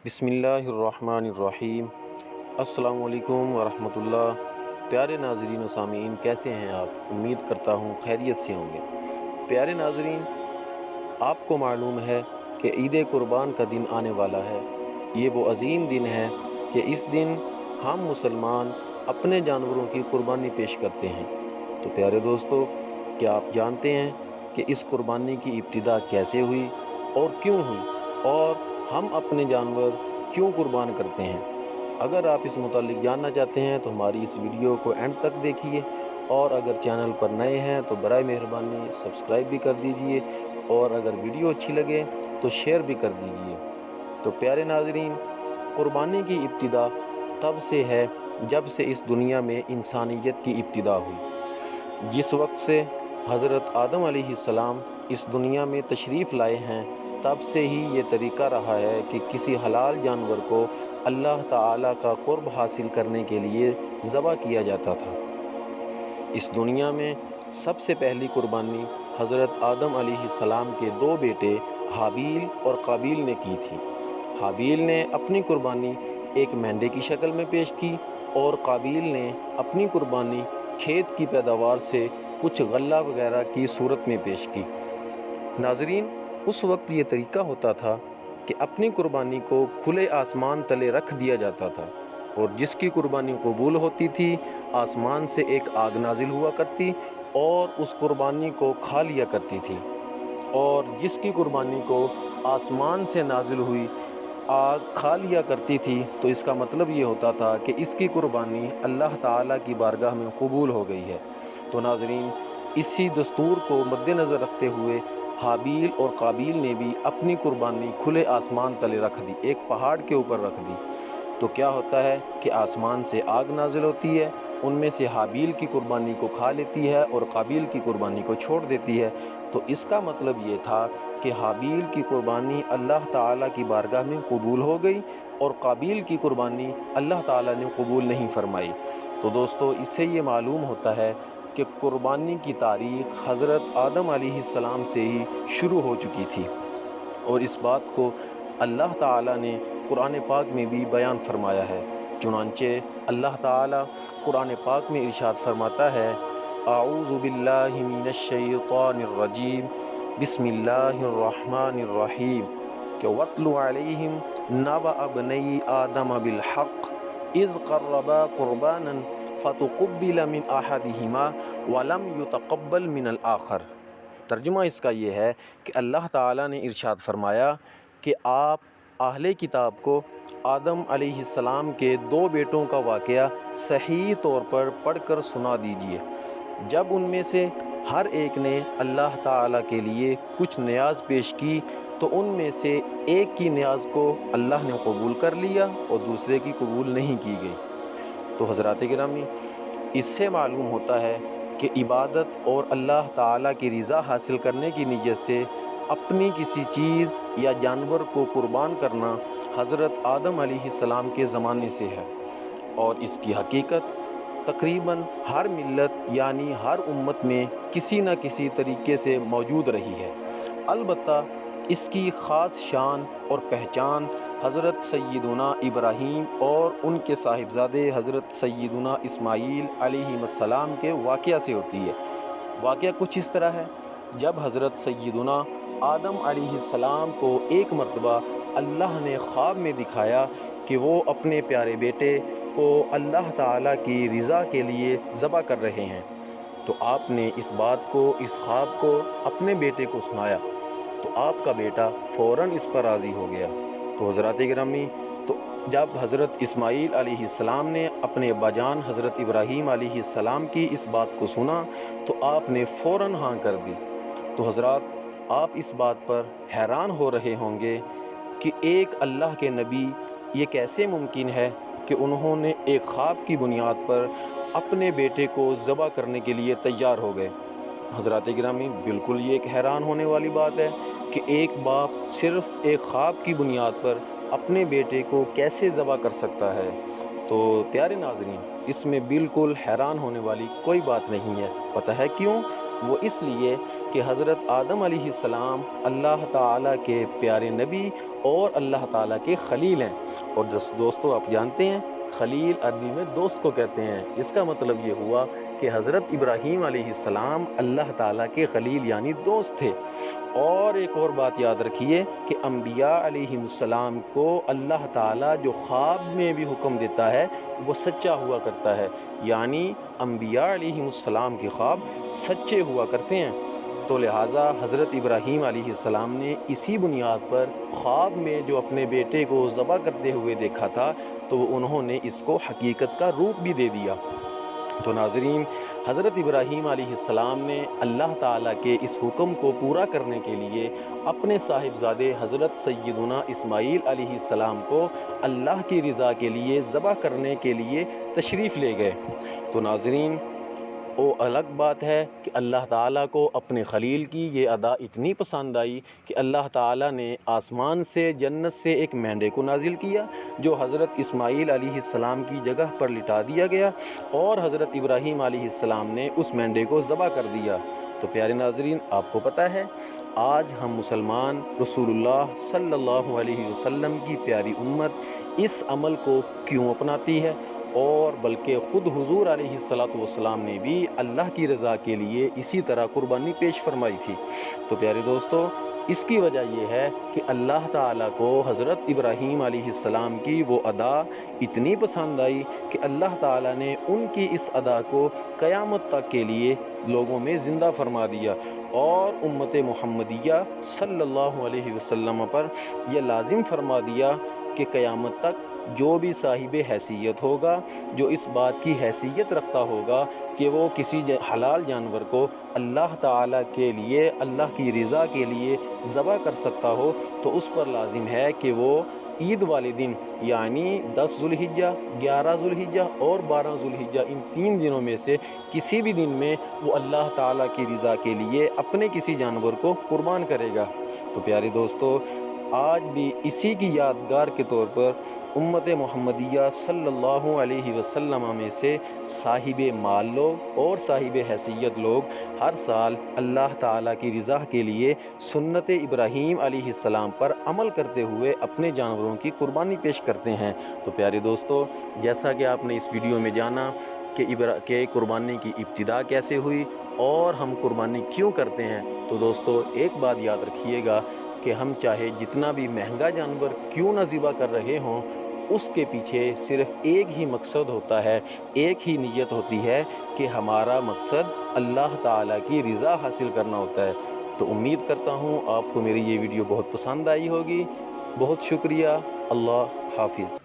بسم اللہ الرحمن الرحیم۔ السلام علیکم ورحمۃ اللہ۔ پیارے ناظرین و سامعین، کیسے ہیں آپ؟ امید کرتا ہوں خیریت سے ہوں گے۔ پیارے ناظرین، آپ کو معلوم ہے کہ عید قربان کا دن آنے والا ہے۔ یہ وہ عظیم دن ہے کہ اس دن ہم مسلمان اپنے جانوروں کی قربانی پیش کرتے ہیں۔ تو پیارے دوستو، کیا آپ جانتے ہیں کہ اس قربانی کی ابتدا کیسے ہوئی اور کیوں ہوئی، اور ہم اپنے جانور کیوں قربان کرتے ہیں؟ اگر آپ اس متعلق جاننا چاہتے ہیں تو ہماری اس ویڈیو کو اینڈ تک دیکھیے، اور اگر چینل پر نئے ہیں تو برائے مہربانی سبسکرائب بھی کر دیجئے، اور اگر ویڈیو اچھی لگے تو شیئر بھی کر دیجئے۔ تو پیارے ناظرین، قربانی کی ابتدا تب سے ہے جب سے اس دنیا میں انسانیت کی ابتدا ہوئی۔ جس وقت سے حضرت آدم علیہ السلام اس دنیا میں تشریف لائے ہیں، تب سے ہی یہ طریقہ رہا ہے کہ کسی حلال جانور کو اللہ تعالیٰ کا قرب حاصل کرنے کے لیے ذبح کیا جاتا تھا۔ اس دنیا میں سب سے پہلی قربانی حضرت آدم علیہ السلام کے دو بیٹے حابیل اور قابیل نے کی تھی۔ حابیل نے اپنی قربانی ایک مینڈے کی شکل میں پیش کی، اور قابیل نے اپنی قربانی کھیت کی پیداوار سے کچھ غلہ وغیرہ کی صورت میں پیش کی۔ ناظرین، اس وقت یہ طریقہ ہوتا تھا کہ اپنی قربانی کو کھلے آسمان تلے رکھ دیا جاتا تھا، اور جس کی قربانی قبول ہوتی تھی، آسمان سے ایک آگ نازل ہوا کرتی اور اس قربانی کو کھا لیا کرتی تھی، اور جس کی قربانی کو آسمان سے نازل ہوئی آگ کھا لیا کرتی تھی، تو اس کا مطلب یہ ہوتا تھا کہ اس کی قربانی اللہ تعالیٰ کی بارگاہ میں قبول ہو گئی ہے۔ تو ناظرین، اسی دستور کو مد نظر رکھتے ہوئے حابیل اور قابیل نے بھی اپنی قربانی کھلے آسمان تلے رکھ دی، ایک پہاڑ کے اوپر رکھ دی۔ تو کیا ہوتا ہے کہ آسمان سے آگ نازل ہوتی ہے، ان میں سے حابیل کی قربانی کو کھا لیتی ہے اور قابیل کی قربانی کو چھوڑ دیتی ہے۔ تو اس کا مطلب یہ تھا کہ حابیل کی قربانی اللہ تعالیٰ کی بارگاہ میں قبول ہو گئی، اور قابیل کی قربانی اللہ تعالیٰ نے قبول نہیں فرمائی۔ تو دوستو، اس سے یہ معلوم ہوتا ہے کہ قربانی کی تاریخ حضرت آدم علیہ السلام سے ہی شروع ہو چکی تھی، اور اس بات کو اللہ تعالیٰ نے قرآن پاک میں بھی بیان فرمایا ہے۔ چنانچہ اللہ تعالیٰ قرآن پاک میں ارشاد فرماتا ہے: اعوذ باللہ من الشیطان الرجیم، بسم اللہ الرحمن الرحیم، کہ وَاتْلُ عَلَيْهِمْ نَبَأَ ابْنَيْ آدَمَ بِالْحَقِّ إِذْ قَرَّبَا قُرْبَانًا فَتُقُبِّلَ مِنْ أَحَدِهِمَا وَلَمْ يُتَقَبَّلْ مِنَ الْآخَرِ۔ ترجمہ اس کا یہ ہے کہ اللہ تعالیٰ نے ارشاد فرمایا کہ آپ اہل کتاب کو آدم علیہ السلام کے دو بیٹوں کا واقعہ صحیح طور پر پڑھ کر سنا دیجیے۔ جب ان میں سے ہر ایک نے اللہ تعالیٰ کے لیے کچھ نیاز پیش کی، تو ان میں سے ایک کی نیاز کو اللہ نے قبول کر لیا اور دوسرے کی قبول نہیں کی گئی۔ تو حضرات گرامی، اس سے معلوم ہوتا ہے کہ عبادت اور اللہ تعالیٰ کی رضا حاصل کرنے کی نیت سے اپنی کسی چیز یا جانور کو قربان کرنا حضرت آدم علیہ السلام کے زمانے سے ہے، اور اس کی حقیقت تقریباً ہر ملت یعنی ہر امت میں کسی نہ کسی طریقے سے موجود رہی ہے۔ البتہ اس کی خاص شان اور پہچان حضرت سیدنا ابراہیم اور ان کے صاحبزادے حضرت سیدنا اسماعیل علیہ السلام کے واقعہ سے ہوتی ہے۔ واقعہ کچھ اس طرح ہے: جب حضرت سیدنا آدم علیہ السلام کو ایک مرتبہ اللہ نے خواب میں دکھایا کہ وہ اپنے پیارے بیٹے کو اللہ تعالیٰ کی رضا کے لیے ذبح کر رہے ہیں، تو آپ نے اس بات کو، اس خواب کو اپنے بیٹے کو سنایا، تو آپ کا بیٹا فوراً اس پر راضی ہو گیا۔ تو حضرات گرامی، تو جب حضرت اسماعیل علیہ السلام نے اپنے ابا جان حضرت ابراہیم علیہ السلام کی اس بات کو سنا، تو آپ نے فوراً ہاں کر دی۔ تو حضرات، آپ اس بات پر حیران ہو رہے ہوں گے کہ ایک اللہ کے نبی یہ کیسے ممکن ہے کہ انہوں نے ایک خواب کی بنیاد پر اپنے بیٹے کو ذبح کرنے کے لیے تیار ہو گئے۔ حضرات گرامی، بالکل یہ ایک حیران ہونے والی بات ہے کہ ایک باپ صرف ایک خواب کی بنیاد پر اپنے بیٹے کو کیسے ذبح کر سکتا ہے۔ تو پیارے ناظرین، اس میں بالکل حیران ہونے والی کوئی بات نہیں ہے۔ پتہ ہے کیوں؟ وہ اس لیے کہ حضرت آدم علیہ السلام اللہ تعالیٰ کے پیارے نبی اور اللہ تعالیٰ کے خلیل ہیں۔ اور دوستو آپ جانتے ہیں خلیل عربی میں دوست کو کہتے ہیں۔ اس کا مطلب یہ ہوا کہ حضرت ابراہیم علیہ السلام اللہ تعالیٰ کے خلیل یعنی دوست تھے۔ اور ایک اور بات یاد رکھیے کہ انبیاء علیہ السلام کو اللہ تعالیٰ جو خواب میں بھی حکم دیتا ہے وہ سچا ہوا کرتا ہے، یعنی انبیاء علیہ السلام کے خواب سچے ہوا کرتے ہیں۔ تو لہٰذا حضرت ابراہیم علیہ السلام نے اسی بنیاد پر خواب میں جو اپنے بیٹے کو ذبح کرتے ہوئے دیکھا تھا تو انہوں نے اس کو حقیقت کا روپ بھی دے دیا۔ تو ناظرین، حضرت ابراہیم علیہ السلام نے اللہ تعالیٰ کے اس حکم کو پورا کرنے کے لیے اپنے صاحبزادے حضرت سیدنا اسماعیل علیہ السلام کو اللہ کی رضا کے لیے ذبح کرنے کے لیے تشریف لے گئے۔ تو ناظرین، وہ الگ بات ہے کہ اللہ تعالیٰ کو اپنے خلیل کی یہ ادا اتنی پسند آئی کہ اللہ تعالیٰ نے آسمان سے جنت سے ایک مینڈے کو نازل کیا جو حضرت اسماعیل علیہ السلام کی جگہ پر لٹا دیا گیا، اور حضرت ابراہیم علیہ السلام نے اس مینڈے کو ذبح کر دیا۔ تو پیارے ناظرین، آپ کو پتہ ہے آج ہم مسلمان رسول اللہ صلی اللہ علیہ وسلم کی پیاری امت اس عمل کو کیوں اپناتی ہے؟ اور بلکہ خود حضور علیہ الصلاۃ والسلام نے بھی اللہ کی رضا کے لیے اسی طرح قربانی پیش فرمائی تھی۔ تو پیارے دوستو، اس کی وجہ یہ ہے کہ اللہ تعالیٰ کو حضرت ابراہیم علیہ السلام کی وہ ادا اتنی پسند آئی کہ اللہ تعالیٰ نے ان کی اس ادا کو قیامت تک کے لیے لوگوں میں زندہ فرما دیا، اور امت محمدیہ صلی اللہ علیہ وسلم پر یہ لازم فرما دیا کہ قیامت تک جو بھی صاحب حیثیت ہوگا، جو اس بات کی حیثیت رکھتا ہوگا کہ وہ کسی حلال جانور کو اللہ تعالیٰ کے لیے، اللہ کی رضا کے لیے ذبح کر سکتا ہو، تو اس پر لازم ہے کہ وہ عید والے دن یعنی 10 ذوالحجہ، 11 ذوالحجہ اور 12 ذوالحجہ، ان 3 دنوں میں سے کسی بھی دن میں وہ اللہ تعالیٰ کی رضا کے لیے اپنے کسی جانور کو قربان کرے گا۔ تو پیارے دوستو، آج بھی اسی کی یادگار کے طور پر امت محمدیہ صلی اللہ علیہ وسلم میں سے صاحب مال لوگ اور صاحب حیثیت لوگ ہر سال اللہ تعالیٰ کی رضا کے لیے سنت ابراہیم علیہ السلام پر عمل کرتے ہوئے اپنے جانوروں کی قربانی پیش کرتے ہیں۔ تو پیارے دوستو، جیسا کہ آپ نے اس ویڈیو میں جانا کہ قربانی کی ابتدا کیسے ہوئی اور ہم قربانی کیوں کرتے ہیں، تو دوستو ایک بات یاد رکھیے گا کہ ہم چاہے جتنا بھی مہنگا جانور کیوں نہ ذبح کر رہے ہوں، اس کے پیچھے صرف ایک ہی مقصد ہوتا ہے، ایک ہی نیت ہوتی ہے کہ ہمارا مقصد اللہ تعالیٰ کی رضا حاصل کرنا ہوتا ہے۔ تو امید کرتا ہوں آپ کو میری یہ ویڈیو بہت پسند آئی ہوگی۔ بہت شکریہ۔ اللہ حافظ۔